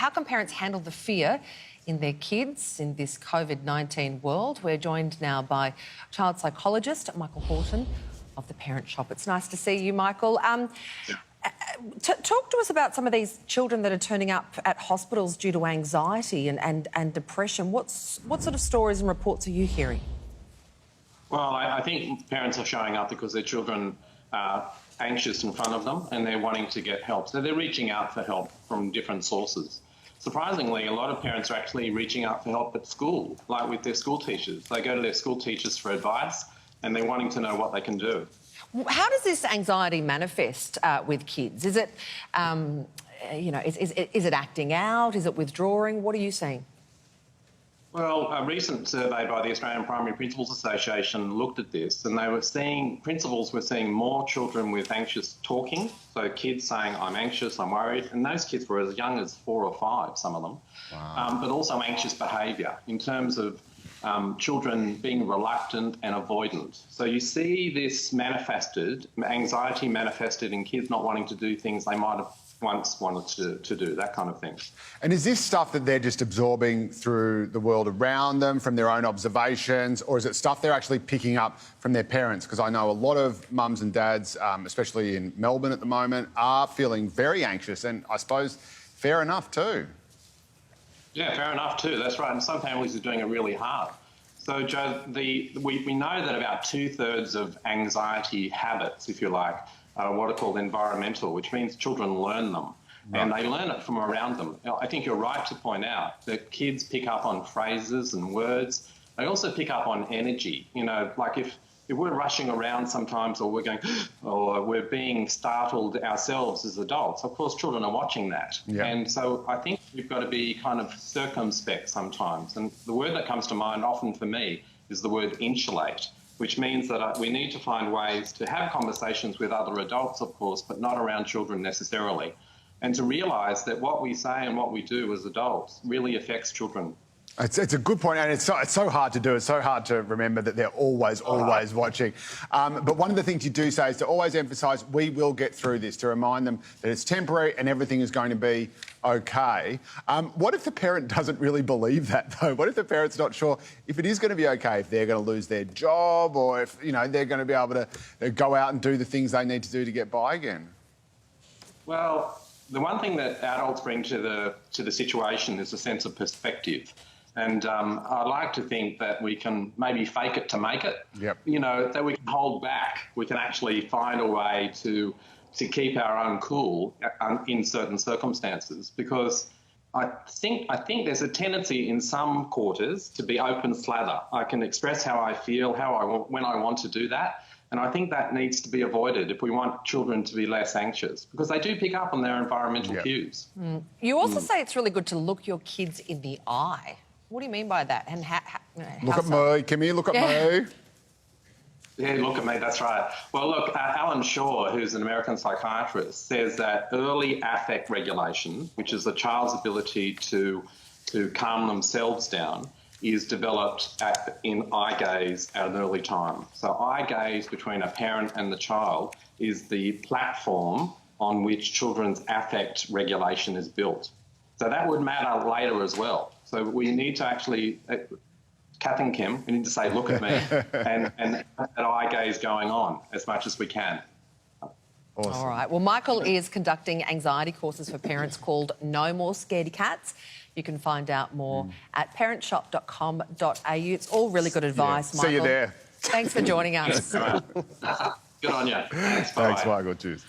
how can parents handle the fear in their kids in this COVID-19 world? We're joined now by child psychologist Michael Horton of The Parent Shop. It's nice to see you, Michael. Talk to us about some of these children that are turning up at hospitals due to anxiety and depression. What sort of stories and reports are you hearing? Well, I think parents are showing up because their children are anxious in front of them and they're wanting to get help. So they're reaching out for help from different sources. Surprisingly, a lot of parents are actually reaching out for help at school, like with their school teachers. They go to their school teachers for advice and they're wanting to know what they can do. How does this anxiety manifest with kids? Is it, is it acting out? Is it withdrawing? What are you seeing? Well, a recent survey by the Australian Primary Principals Association looked at this, and they were seeing, principals were seeing more children with anxious talking, so kids saying, I'm anxious, I'm worried, and those kids were as young as 4 or 5, some of them. Wow. But also anxious behaviour in terms of children being reluctant and avoidant. So you see this manifested, anxiety manifested in kids not wanting to do things they might have once wanted to do, that kind of thing. And is this stuff that they're just absorbing through the world around them, from their own observations, or is it stuff they're actually picking up from their parents? Because I know a lot of mums and dads, especially in Melbourne at the moment, are feeling very anxious, and I suppose fair enough too. Yeah, fair enough too, that's right, and some families are doing it really hard. So, Joe, we know that about 2/3 of anxiety habits, if you like, are what are called environmental, which means children learn them. Right. And they learn it from around them. I think you're right to point out that kids pick up on phrases and words. They also pick up on energy. You know, like if we're rushing around sometimes, or we're going, or we're being startled ourselves as adults, of course children are watching that. Yeah. And so I think we've got to be kind of circumspect sometimes. And the word that comes to mind often for me is the word insulate, which means that we need to find ways to have conversations with other adults, of course, but not around children necessarily. And to realise that what we say and what we do as adults really affects children. It's a good point, and it's so hard to do. It's so hard to remember that they're always watching. But one of the things you do say is to always emphasise we will get through this, to remind them that it's temporary and everything is going to be OK. What if the parent doesn't really believe that, though? What if the parent's not sure if it is going to be OK, if they're going to lose their job, or if, you know, they're going to be able to go out and do the things they need to do to get by again? Well, the one thing that adults bring to the situation is a sense of perspective. And I like to think that we can maybe fake it to make it. Yep. You know, that we can hold back. We can actually find a way to keep our own cool in certain circumstances, because I think there's a tendency in some quarters to be open slather. I can express how I feel, when I want to do that. And I think that needs to be avoided if we want children to be less anxious, because they do pick up on their environmental cues. You also say it's really good to look your kids in the eye. What do you mean by that? And look at me. Come here, look at me. Yeah, look at me, that's right. Well, look, Alan Shaw, who's an American psychiatrist, says that early affect regulation, which is a child's ability to calm themselves down, is developed in eye gaze at an early time. So eye gaze between a parent and the child is the platform on which children's affect regulation is built. So that would matter later as well. So we need to actually, Kath and Kim, we need to say, look at me, and that eye gaze going on as much as we can. Awesome. All right. Well, Michael is conducting anxiety courses for parents called No More Scaredy Cats. You can find out more at parentshop.com.au. It's all really good advice, Michael. See you there. Thanks for joining us. Good on you. Thanks, Michael. Cheers.